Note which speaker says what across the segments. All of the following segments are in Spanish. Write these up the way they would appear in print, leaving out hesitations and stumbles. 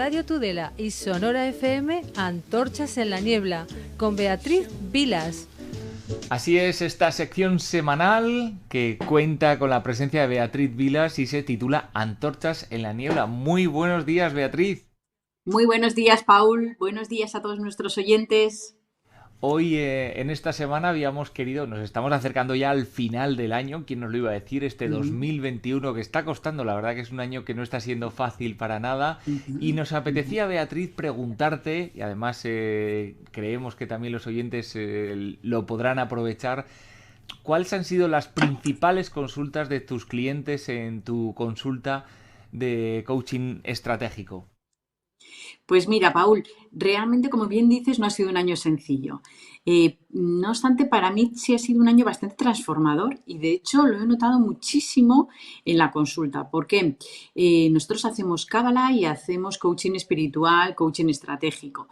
Speaker 1: Radio Tudela y Sonora FM, Antorchas en la Niebla, con Beatriz Vilas.
Speaker 2: Así es, esta sección semanal que cuenta con la presencia de Beatriz Vilas y se titula Antorchas en la Niebla. Muy buenos días, Beatriz.
Speaker 3: Muy buenos días, Paul. Buenos días a todos nuestros oyentes.
Speaker 2: Hoy en esta semana habíamos querido, nos estamos acercando ya al final del año, ¿quién nos lo iba a decir? Este 2021 que está costando, la verdad que es un año que no está siendo fácil para nada y nos apetecía, Beatriz, preguntarte, y además creemos que también los oyentes lo podrán aprovechar, ¿cuáles han sido las principales consultas de tus clientes en tu consulta de coaching estratégico?
Speaker 3: Pues mira, Paul, realmente, como bien dices, no ha sido un año sencillo. No obstante, para mí sí ha sido un año bastante transformador y de hecho lo he notado muchísimo en la consulta, porque nosotros hacemos cábala y hacemos coaching espiritual, coaching estratégico.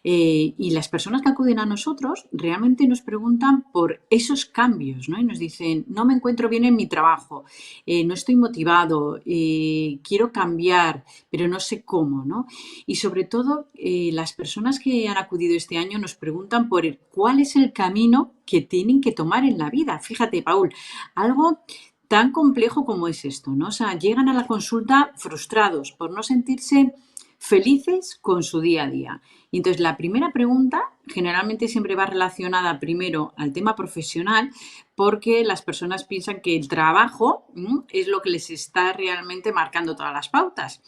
Speaker 3: Y las personas que acuden a nosotros realmente nos preguntan por esos cambios, ¿no? Y nos dicen, no me encuentro bien en mi trabajo, no estoy motivado, quiero cambiar, pero no sé cómo, ¿no? Y sobre todo, las personas que han acudido este año nos preguntan por cuál es el camino que tienen que tomar en la vida. Fíjate, Paul, algo tan complejo como es esto, ¿no? O sea, llegan a la consulta frustrados por no sentirse felices con su día a día. Y entonces, la primera pregunta generalmente siempre va relacionada primero al tema profesional, porque las personas piensan que el trabajo es lo que les está realmente marcando todas las pautas.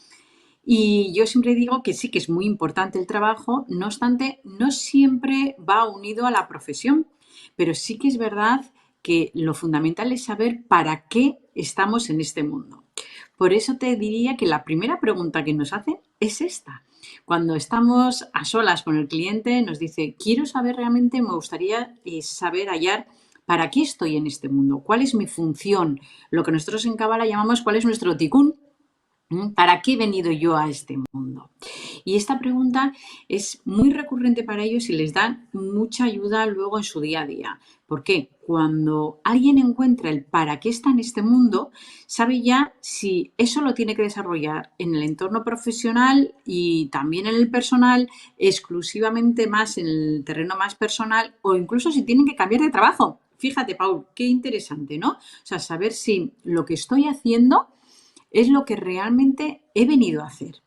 Speaker 3: Y yo siempre digo que sí que es muy importante el trabajo, no obstante, no siempre va unido a la profesión, pero sí que es verdad que lo fundamental es saber para qué estamos en este mundo. Por eso te diría que la primera pregunta que nos hacen es esta. Cuando estamos a solas con el cliente, nos dice, quiero saber realmente, me gustaría saber hallar para qué estoy en este mundo, cuál es mi función, lo que nosotros en Cábala llamamos cuál es nuestro tikkun. ¿Para qué he venido yo a este mundo? Y esta pregunta es muy recurrente para ellos y les da mucha ayuda luego en su día a día. ¿Por qué? Cuando alguien encuentra el para qué está en este mundo, sabe ya si eso lo tiene que desarrollar en el entorno profesional y también en el personal, exclusivamente más en el terreno más personal o incluso si tienen que cambiar de trabajo. Fíjate, Paul, qué interesante, ¿no? O sea, saber si lo que estoy haciendo es lo que realmente he venido a hacer.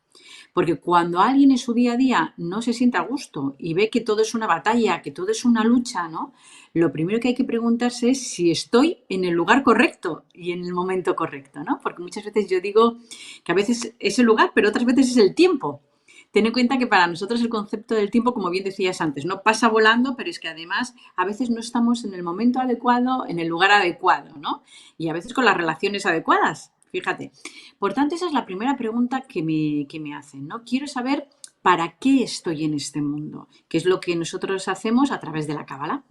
Speaker 3: Porque cuando alguien en su día a día no se siente a gusto y ve que todo es una batalla, que todo es una lucha, ¿no? Lo primero que hay que preguntarse es si estoy en el lugar correcto y en el momento correcto, ¿no? Porque muchas veces yo digo que a veces es el lugar, pero otras veces es el tiempo. Ten en cuenta que para nosotros el concepto del tiempo, como bien decías antes, no pasa volando, pero es que además a veces no estamos en el momento adecuado, en el lugar adecuado, ¿no? Y a veces con las relaciones adecuadas. Fíjate. Por tanto, esa es la primera pregunta que me hacen, ¿no? Quiero saber para qué estoy en este mundo, que es lo que nosotros hacemos a través de la cábala.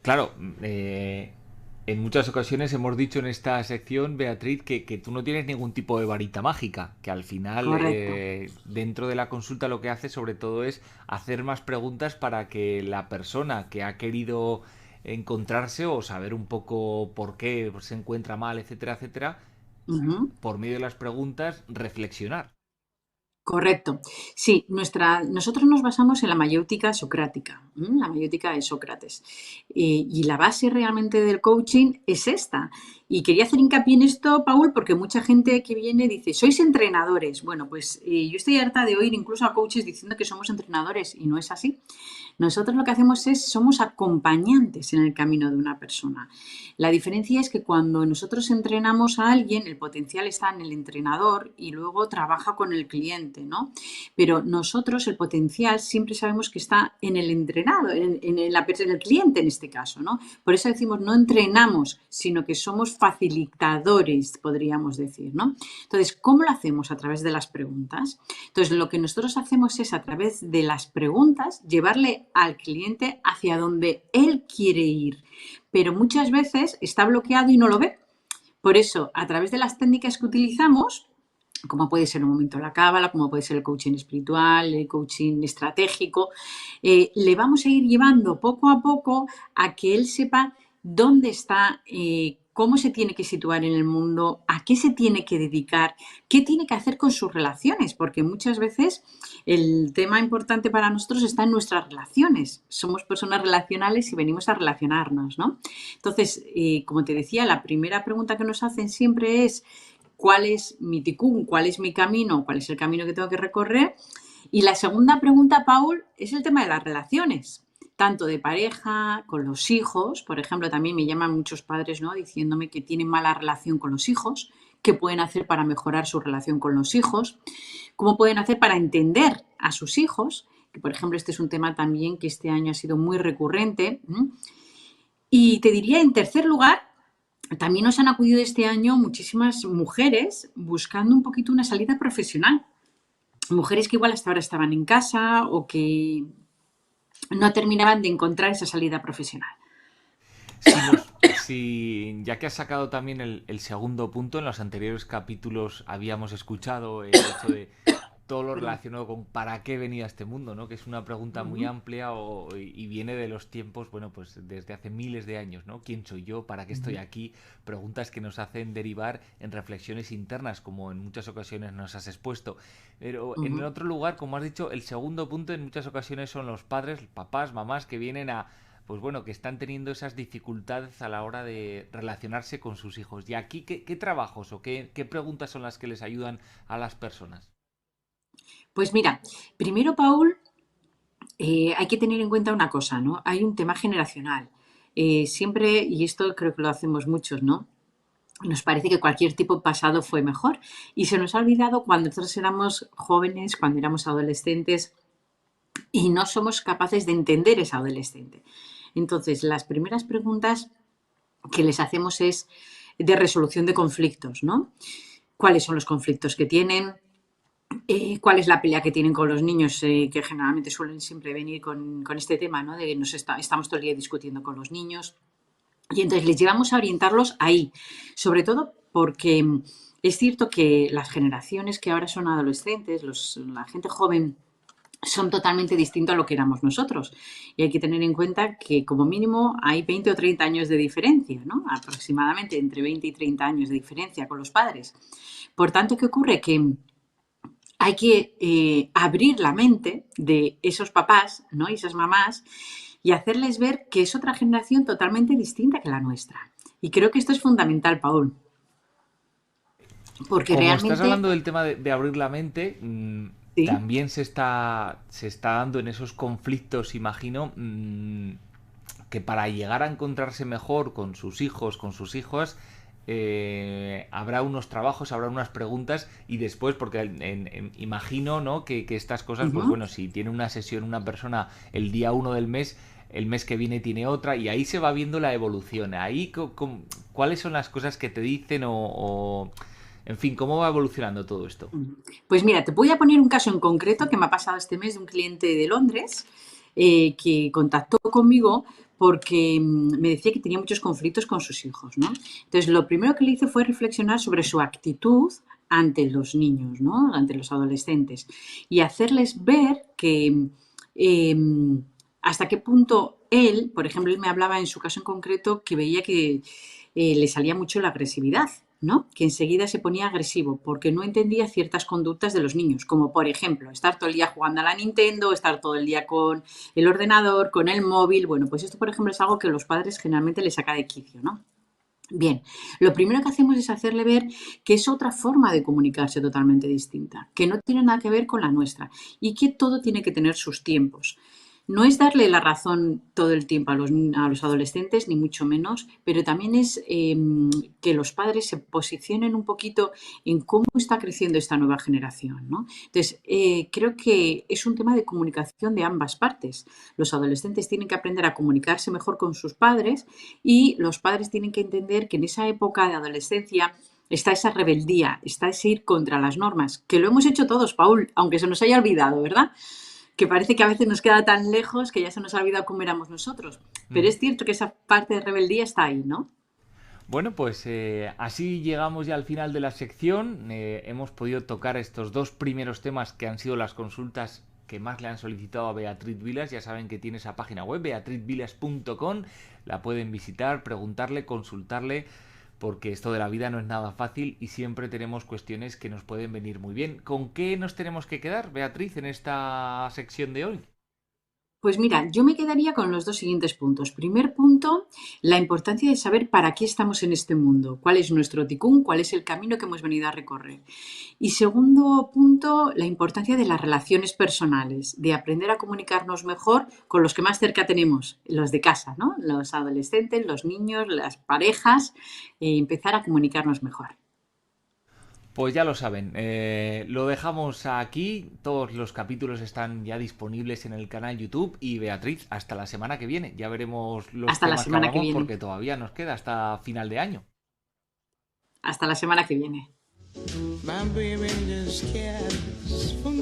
Speaker 2: Claro, en muchas ocasiones hemos dicho en esta sección, Beatriz, que tú no tienes ningún tipo de varita mágica, que al final
Speaker 3: Correcto.
Speaker 2: dentro de la consulta lo que hace sobre todo es hacer más preguntas para que la persona que ha querido encontrarse o saber un poco por qué se encuentra mal, etcétera, etcétera,
Speaker 3: Ujú.
Speaker 2: por medio de las preguntas reflexionar.
Speaker 3: Correcto. Sí, nosotros nos basamos en la mayéutica socrática, la mayéutica de Sócrates. Y la base realmente del coaching es esta. Y quería hacer hincapié en esto, Paul, porque mucha gente que viene dice, sois entrenadores. Bueno, pues yo estoy harta de oír incluso a coaches diciendo que somos entrenadores y no es así. Nosotros lo que hacemos es, somos acompañantes en el camino de una persona. La diferencia es que cuando nosotros entrenamos a alguien, el potencial está en el entrenador y luego trabaja con el cliente, ¿no? Pero nosotros, el potencial, siempre sabemos que está en el entrenado, en el cliente en este caso, ¿no? Por eso decimos, no entrenamos, sino que somos facilitadores, podríamos decir, ¿no? Entonces, ¿cómo lo hacemos? A través de las preguntas. Entonces, lo que nosotros hacemos es, a través de las preguntas, llevarle al cliente hacia donde él quiere ir, pero muchas veces está bloqueado y no lo ve. Por eso, a través de las técnicas que utilizamos, como puede ser un momento la cábala, como puede ser el coaching espiritual, el coaching estratégico, le vamos a ir llevando poco a poco a que él sepa dónde está, cómo se tiene que situar en el mundo, a qué se tiene que dedicar, qué tiene que hacer con sus relaciones, porque muchas veces el tema importante para nosotros está en nuestras relaciones. Somos personas relacionales y venimos a relacionarnos, ¿no? Entonces, como te decía, la primera pregunta que nos hacen siempre es ¿cuál es mi ticún? ¿Cuál es mi camino? ¿Cuál es el camino que tengo que recorrer? Y la segunda pregunta, Paul, es el tema de las relaciones, tanto de pareja, con los hijos. Por ejemplo, también me llaman muchos padres, ¿no?, diciéndome que tienen mala relación con los hijos, qué pueden hacer para mejorar su relación con los hijos, cómo pueden hacer para entender a sus hijos, que por ejemplo este es un tema también que este año ha sido muy recurrente. Y te diría, en tercer lugar, también nos han acudido este año muchísimas mujeres buscando un poquito una salida profesional. Mujeres que igual hasta ahora estaban en casa o que no terminaban de encontrar esa salida profesional.
Speaker 2: Ya que has sacado también el segundo punto, en los anteriores capítulos habíamos escuchado el hecho de todo lo relacionado con para qué venía a este mundo, ¿no? Que es una pregunta muy amplia y viene de los tiempos, bueno, pues desde hace miles de años, ¿no? ¿Quién soy yo? ¿Para qué estoy aquí? Preguntas que nos hacen derivar en reflexiones internas, como en muchas ocasiones nos has expuesto. Pero en el otro lugar, como has dicho, el segundo punto en muchas ocasiones son los padres, papás, mamás, que vienen pues bueno, que están teniendo esas dificultades a la hora de relacionarse con sus hijos. ¿Y aquí qué trabajos o qué preguntas son las que les ayudan a las personas?
Speaker 3: Pues mira, primero, Paul, hay que tener en cuenta una cosa, ¿no? Hay un tema generacional. Siempre, y esto creo que lo hacemos muchos, ¿no? Nos parece que cualquier tipo pasado fue mejor. Y se nos ha olvidado cuando nosotros éramos jóvenes, cuando éramos adolescentes, y no somos capaces de entender esa adolescente. Entonces, las primeras preguntas que les hacemos es de resolución de conflictos, ¿no? ¿Cuáles son los conflictos que tienen? ¿Cuál es la pelea que tienen con los niños? Que generalmente suelen siempre venir con este tema, ¿no? De que estamos todo el día discutiendo con los niños. Y entonces les llevamos a orientarlos ahí, sobre todo porque es cierto que las generaciones que ahora son adolescentes, la gente joven, son totalmente distintos a lo que éramos nosotros. Y hay que tener en cuenta que como mínimo hay 20 o 30 años de diferencia, ¿no? Aproximadamente entre 20 y 30 años de diferencia con los padres. Por tanto, ¿qué ocurre? Que hay que abrir la mente de esos papás, ¿no?, y esas mamás, y hacerles ver que es otra generación totalmente distinta que la nuestra. Y creo que esto es fundamental, Paul. Porque
Speaker 2: Como estás
Speaker 3: realmente...
Speaker 2: hablando del tema de abrir la mente,
Speaker 3: Sí.
Speaker 2: también se está dando en esos conflictos, imagino, que para llegar a encontrarse mejor con sus hijos, con sus hijas, habrá unos trabajos, habrá unas preguntas y después, porque imagino, ¿no?, que estas cosas, pues bueno, si tiene una sesión una persona el día 1 del mes, el mes que viene tiene otra y ahí se va viendo la evolución. Ahí, ¿cuáles son las cosas que te dicen en fin, cómo va evolucionando todo esto?
Speaker 3: Pues mira, te voy a poner un caso en concreto que me ha pasado este mes de un cliente de Londres que contactó conmigo porque me decía que tenía muchos conflictos con sus hijos, ¿no? Entonces, lo primero que le hice fue reflexionar sobre su actitud ante los niños, ¿no?, ante los adolescentes, y hacerles ver que hasta qué punto él, por ejemplo, él me hablaba en su caso en concreto que veía que le salía mucho la agresividad, ¿no?, que enseguida se ponía agresivo porque no entendía ciertas conductas de los niños, como por ejemplo estar todo el día jugando a la Nintendo, estar todo el día con el ordenador, con el móvil. Bueno, pues esto, por ejemplo, es algo que a los padres generalmente les saca de quicio, ¿no? Bien, lo primero que hacemos es hacerle ver que es otra forma de comunicarse totalmente distinta, que no tiene nada que ver con la nuestra y que todo tiene que tener sus tiempos. No es darle la razón todo el tiempo a los adolescentes, ni mucho menos, pero también es que los padres se posicionen un poquito en cómo está creciendo esta nueva generación, ¿no? Entonces, creo que es un tema de comunicación de ambas partes. Los adolescentes tienen que aprender a comunicarse mejor con sus padres y los padres tienen que entender que en esa época de adolescencia está esa rebeldía, está ese ir contra las normas, que lo hemos hecho todos, Paul, aunque se nos haya olvidado, ¿verdad? Que parece que a veces nos queda tan lejos que ya se nos ha olvidado cómo éramos nosotros. Pero es cierto que esa parte de rebeldía está ahí, ¿no?
Speaker 2: Bueno, pues así llegamos ya al final de la sección. Hemos podido tocar estos dos primeros temas que han sido las consultas que más le han solicitado a Beatriz Vilas. Ya saben que tiene esa página web, beatrizvilas.com. La pueden visitar, preguntarle, consultarle, porque esto de la vida no es nada fácil y siempre tenemos cuestiones que nos pueden venir muy bien. ¿Con qué nos tenemos que quedar, Beatriz, en esta sección de hoy?
Speaker 3: Pues mira, yo me quedaría con los dos siguientes puntos. Primer punto, la importancia de saber para qué estamos en este mundo, cuál es nuestro ticún, cuál es el camino que hemos venido a recorrer. Y segundo punto, la importancia de las relaciones personales, de aprender a comunicarnos mejor con los que más cerca tenemos, los de casa, ¿no? Los adolescentes, los niños, las parejas, empezar a comunicarnos mejor.
Speaker 2: Pues ya lo saben, lo dejamos aquí, todos los capítulos están ya disponibles en el canal YouTube y Beatriz, hasta la semana que viene, ya veremos los
Speaker 3: Hasta la
Speaker 2: temas que
Speaker 3: semana que
Speaker 2: hablamos
Speaker 3: viene.
Speaker 2: porque todavía nos queda hasta final de año.
Speaker 3: Hasta la semana que viene.
Speaker 4: My baby just cares for